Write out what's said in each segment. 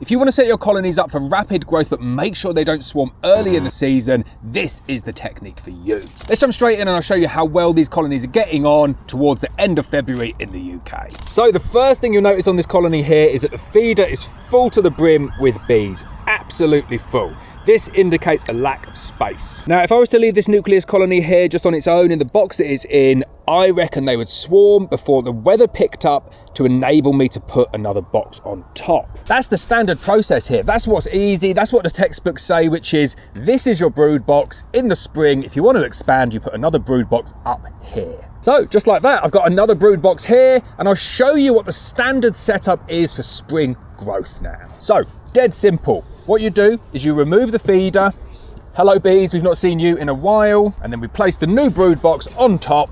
If you want to set your colonies up for rapid growth but make sure they don't swarm early in the season, this is the technique for you. Let's jump straight in and I'll show you how well these colonies are getting on towards the end of February in the UK. So the first thing you'll notice on this colony here is that the feeder is full to the brim with bees, absolutely full. This indicates a lack of space. Now, if I was to leave this nucleus colony here just on its own in the box that it's in, I reckon they would swarm before the weather picked up to enable me to put another box on top. That's the standard process here. That's what's easy. That's what the textbooks say, which is this is your brood box. In the spring, if you want to expand, you put another brood box up here. So just like that, I've got another brood box here and I'll show you what the standard setup is for spring growth now. So dead simple. What you do is you remove the feeder. Hello bees, we've not seen you in a while. And then we place the new brood box on top.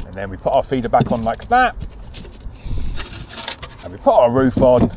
And then we put our feeder back on like that. And we put our roof on.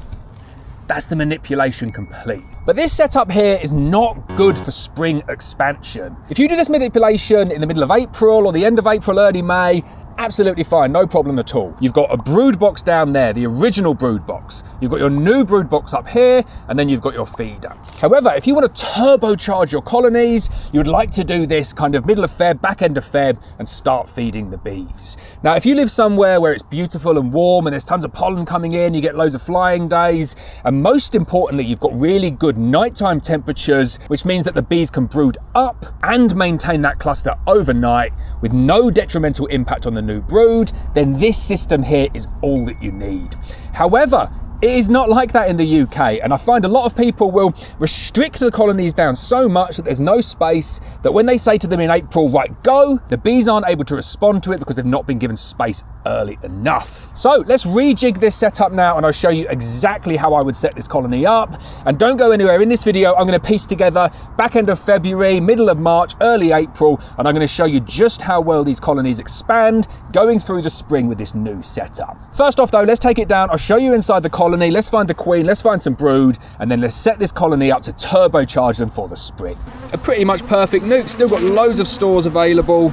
That's the manipulation complete. But this setup here is not good for spring expansion. If you do this manipulation in the middle of April or the end of April, early May, absolutely fine, no problem at all. You've got a brood box down there, the original brood box. You've got your new brood box up here, and then you've got your feeder. However, if you want to turbocharge your colonies, you would like to do this kind of middle of Feb, back end of Feb, and start feeding the bees. Now, if you live somewhere where it's beautiful and warm and there's tons of pollen coming in, you get loads of flying days, and most importantly, you've got really good nighttime temperatures, which means that the bees can brood up and maintain that cluster overnight with no detrimental impact on the new brood, then this system here is all that you need. However, it is not like that in the UK, and I find a lot of people will restrict the colonies down so much that there's no space, that when they say to them in April, right, go, the bees aren't able to respond to it because they've not been given space early enough. So let's rejig this setup now and I'll show you exactly how I would set this colony up. And don't go anywhere. In this video, I'm going to piece together back end of February, middle of March, early April, and I'm going to show you just how well these colonies expand going through the spring with this new setup. First off though, let's take it down. I'll show you inside the colony. Let's find the queen, let's find some brood, and then let's set this colony up to turbocharge them for the spring. A pretty much perfect nuke, still got loads of stores available.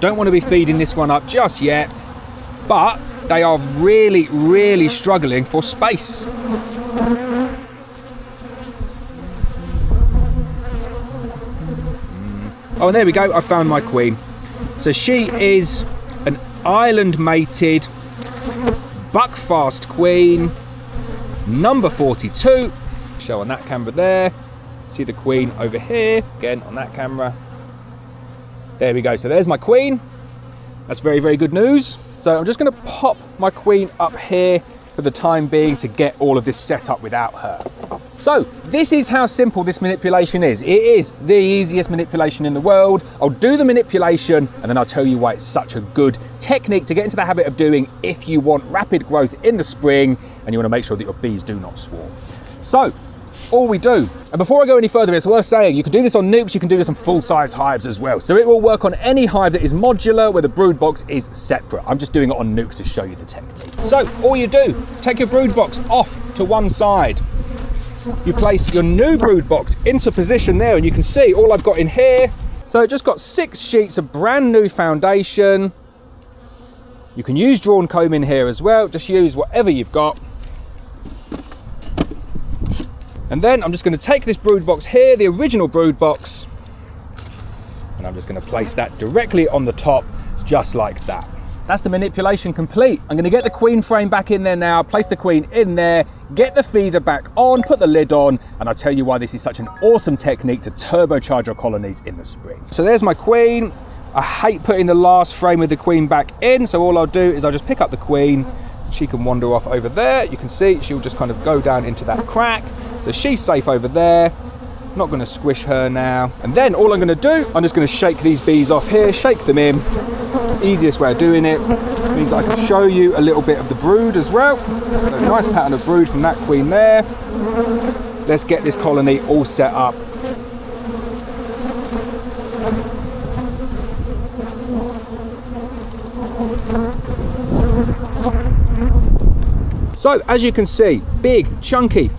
Don't want to be feeding this one up just yet, but they are really, really struggling for space. Oh, and there we go, I found my queen. So she is an island mated buckfast queen, number 42. Show on that camera there. See the queen over here, again on that camera. There we go, so there's my queen. That's very, very good news. So I'm just going to pop my queen up here for the time being to get all of this set up without her. So this is how simple this manipulation is. It is the easiest manipulation in the world. I'll do the manipulation and then I'll tell you why it's such a good technique to get into the habit of doing if you want rapid growth in the spring and you want to make sure that your bees do not swarm. So all we do, and before I go any further, it's worth saying you can do this on nukes, you can do this on full-size hives as well. So it will work on any hive that is modular where the brood box is separate. I'm just doing it on nukes to show you the technique. So all you do, take your brood box off to one side. You place your new brood box into position there, and you can see all I've got in here. So I just got 6 sheets of brand new foundation. You can use drawn comb in here as well, just use whatever you've got. And then I'm just going to take this brood box here, the original brood box, and I'm just going to place that directly on the top, just like that. That's the manipulation complete. I'm going to get the queen frame back in there now, place the queen in there, get the feeder back on, put the lid on, and I'll tell you why this is such an awesome technique to turbocharge your colonies in the spring. So there's my queen. I hate putting the last frame with the queen back in, so all I'll do is I'll just pick up the queen. She can wander off over there. You can see she'll just kind of go down into that crack. So she's safe over there. Not going to squish her now. And then all I'm going to do, I'm just going to shake these bees off here, shake them in. Easiest way of doing it means I can show you a little bit of the brood as well. So nice pattern of brood from that queen there. Let's get this colony all set up. So as you can see, big, chunky,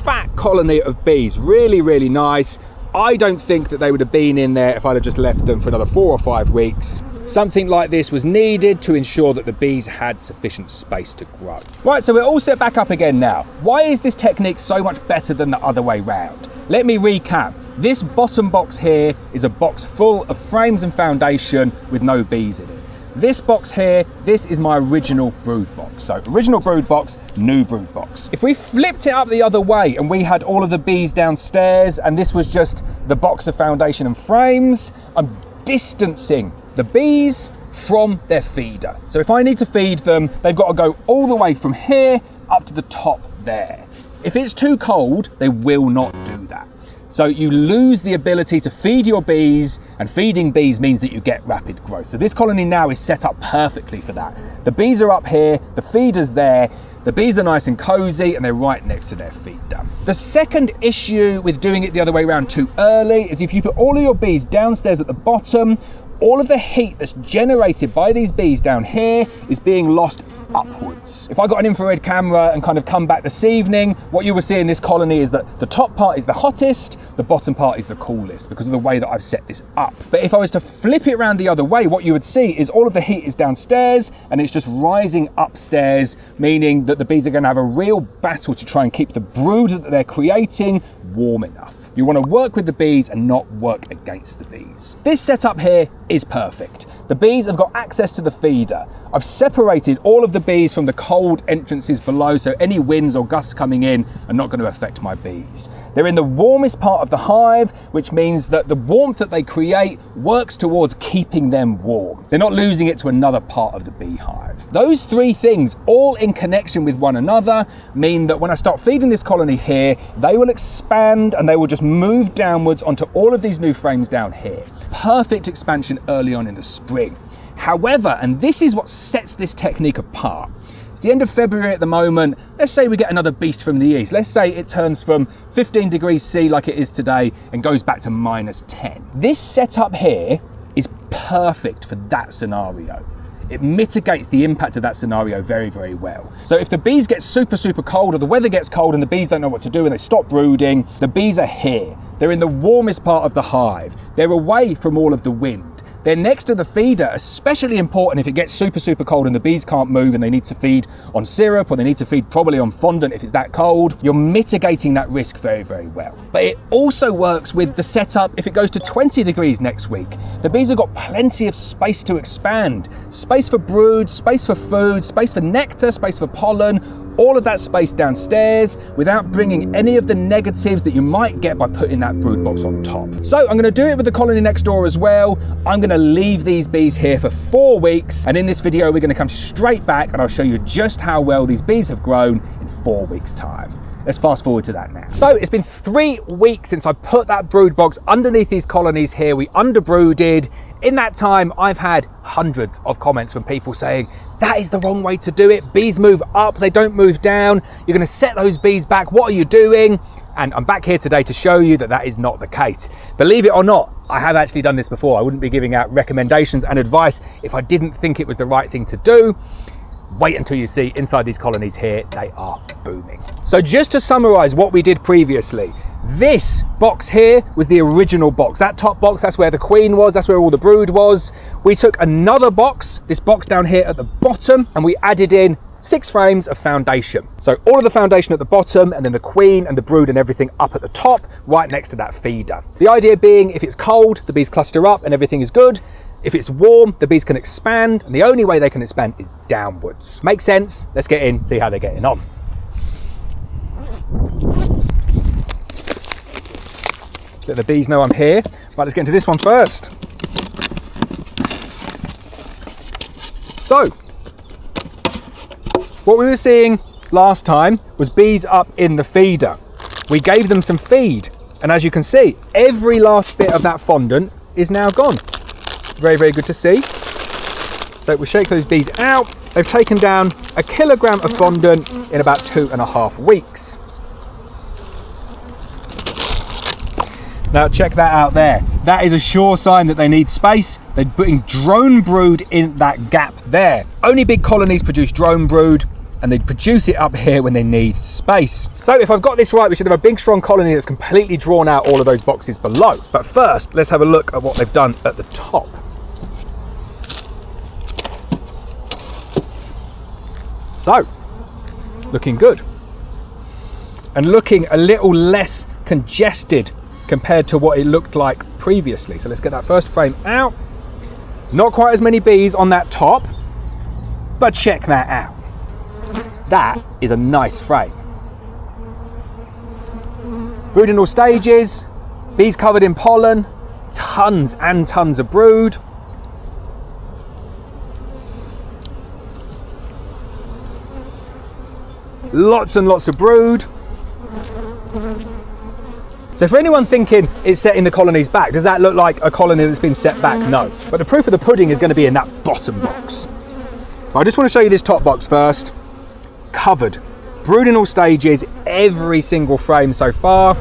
fat colony of bees, really, really nice. I don't think that they would have been in there if I'd have just left them for another 4 or 5 weeks. something like this was needed to ensure that the bees had sufficient space to grow. Right, so we're all set back up again now. Why is this technique so much better than the other way round? Let me recap. This bottom box here is a box full of frames and foundation with no bees in it. This box here, this is my original brood box. So original brood box, new brood box. If we flipped it up the other way and we had all of the bees downstairs and this was just the box of foundation and frames, I'm distancing the bees from their feeder. So if I need to feed them, they've got to go all the way from here up to the top there. If it's too cold, they will not do that. So you lose the ability to feed your bees, and feeding bees means that you get rapid growth. So this colony now is set up perfectly for that. The bees are up here, the feeder's there, the bees are nice and cozy, and they're right next to their feeder. The second issue with doing it the other way around too early is if you put all of your bees downstairs at the bottom, all of the heat that's generated by these bees down here is being lost upwards. If I got an infrared camera and kind of come back this evening, what you will see in this colony is that the top part is the hottest, the bottom part is the coolest because of the way that I've set this up. But if I was to flip it around the other way, what you would see is all of the heat is downstairs and it's just rising upstairs, meaning that the bees are going to have a real battle to try and keep the brood that they're creating warm enough. You want to work with the bees and not work against the bees. This setup here is perfect. The bees have got access to the feeder. I've separated all of the bees from the cold entrances below, so any winds or gusts coming in are not going to affect my bees. They're in the warmest part of the hive, which means that the warmth that they create works towards keeping them warm. They're not losing it to another part of the beehive. Those three things, all in connection with one another, mean that when I start feeding this colony here, they will expand and they will just move downwards onto all of these new frames down here. Perfect expansion early on in the spring. However, and this is what sets this technique apart, it's the end of February at the moment. Let's say we get another beast from the east. Let's say it turns from 15 degrees C like it is today and goes back to -10. This setup here is perfect for that scenario. It mitigates the impact of that scenario very, very well. So if the bees get super, super cold or the weather gets cold and the bees don't know what to do and they stop brooding, the bees are here. They're in the warmest part of the hive. They're away from all of the wind. They're next to the feeder, especially important if it gets super, super cold and the bees can't move and they need to feed on syrup or they need to feed probably on fondant if it's that cold. You're mitigating that risk very, very well. But it also works with the setup if it goes to 20 degrees next week. The bees have got plenty of space to expand. Space for brood, space for food, space for nectar, space for pollen, all of that space downstairs without bringing any of the negatives that you might get by putting that brood box on top. So I'm going to do it with the colony next door as well. I'm going to leave these bees here for 4 weeks, and in this video we're going to come straight back and I'll show you just how well these bees have grown in 4 weeks time. Let's fast forward to that now. So it's been 3 weeks since I put that brood box underneath these colonies here. We underbrooded. In that time, I've had hundreds of comments from people saying, that is the wrong way to do it. Bees move up, they don't move down. You're gonna set those bees back. What are you doing? And I'm back here today to show you that that is not the case. Believe it or not, I have actually done this before. I wouldn't be giving out recommendations and advice if I didn't think it was the right thing to do. Wait until you see inside these colonies here, they are booming. So just to summarize what we did previously, this box here was the original box. That top box, that's where the queen was, that's where all the brood was. We took another box, this box down here at the bottom, and we added in 6 frames of foundation. So all of the foundation at the bottom and then the queen and the brood and everything up at the top, right next to that feeder. The idea being if it's cold, the bees cluster up and everything is good. If it's warm, the bees can expand, and the only way they can expand is downwards. Makes sense? Let's get in, see how they're getting on. Let the bees know I'm here. Right, let's get into this one first. So, what we were seeing last time was bees up in the feeder. We gave them some feed, and as you can see, every last bit of that fondant is now gone. Very, very good to see. So we shake those bees out. They've taken down 1 kilogram of fondant in about 2.5 weeks. Now check that out there. That is a sure sign that they need space. They're putting drone brood in that gap there. Only big colonies produce drone brood, and they produce it up here when they need space. So if I've got this right, we should have a big strong colony that's completely drawn out all of those boxes below. But first, let's have a look at what they've done at the top. So, looking good. And looking a little less congested compared to what it looked like previously. So let's get that first frame out. Not quite as many bees on that top, but check that out. That is a nice frame. Brood in all stages, bees covered in pollen, tons and tons of brood. Lots and lots of brood. So for anyone thinking it's setting the colonies back, does that look like a colony that's been set back? No. But the proof of the pudding is going to be in that bottom box. But I just want to show you this top box first. Covered. Brood in all stages, every single frame so far.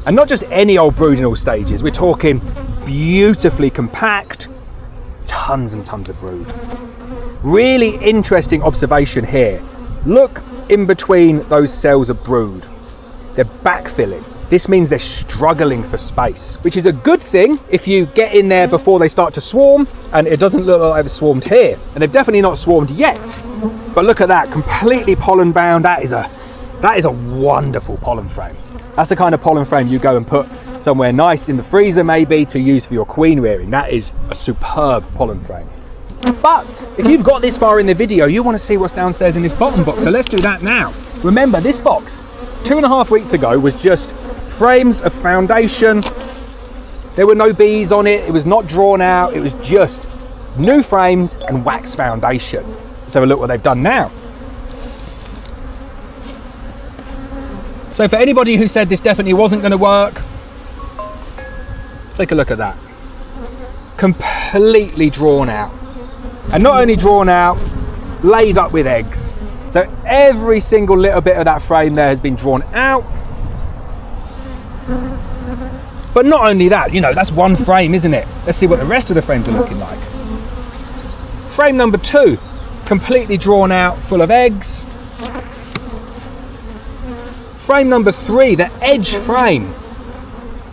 And not just any old brood in all stages. We're talking beautifully compact, tons and tons of brood. Really interesting observation here. Look in between those cells of brood. They're backfilling. This means they're struggling for space, which is a good thing if you get in there before they start to swarm, and it doesn't look like they've swarmed here. And they've definitely not swarmed yet. But look at that, completely pollen bound. That is a wonderful pollen frame. That's the kind of pollen frame you go and put somewhere nice in the freezer maybe to use for your queen rearing. That is a superb pollen frame. But if you've got this far in the video, you want to see what's downstairs in this bottom box. So let's do that now. Remember, this box 2.5 weeks ago was just frames of foundation. There were no bees on it. It was not drawn out. It was just new frames and wax foundation. Let's have a look what they've done now. So for anybody who said this definitely wasn't going to work, take a look at that. Completely drawn out. And not only drawn out, laid up with eggs. So every single little bit of that frame there has been drawn out. But not only that, you know, that's one frame, isn't it? Let's see what the rest of the frames are looking like. Frame number 2, completely drawn out, full of eggs. Frame number 3, the edge frame,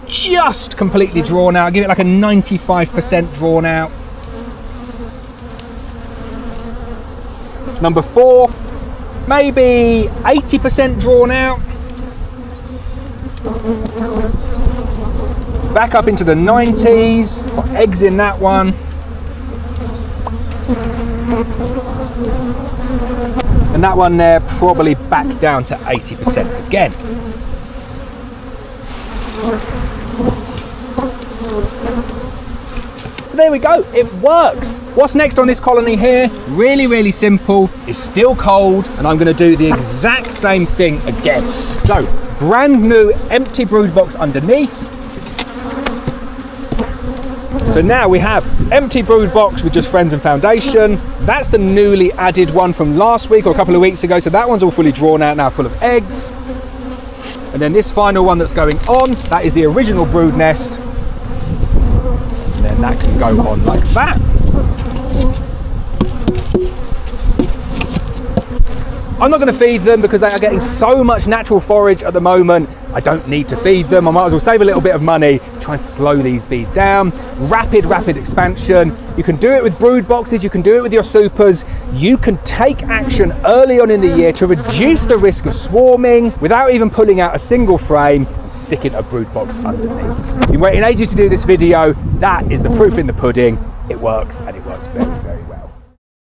just completely drawn out. Give it like a 95% drawn out. Number 4, maybe 80% drawn out. Back up into the 90s, got eggs in that one. And that one there probably back down to 80% again. So there we go, it works. What's next on this colony here? Really, really simple. It's still cold, and I'm going to do the exact same thing again. So, brand new empty brood box underneath. So now we have empty brood box with just friends and foundation. That's the newly added one from last week or a couple of weeks ago. So that one's all fully drawn out now, full of eggs. And then this final one that's going on, that is the original brood nest. And then that can go on like that. I'm not going to feed them because they are getting so much natural forage at the moment. I don't need to feed them. I might as well save a little bit of money, try and slow these bees down. Rapid expansion. You can do it with brood boxes, you can do it with your supers. You can take action early on in the year to reduce the risk of swarming without even pulling out a single frame and sticking a brood box underneath. You've been waiting ages to do this video. That is the proof in the pudding. It works, and it works very, very well.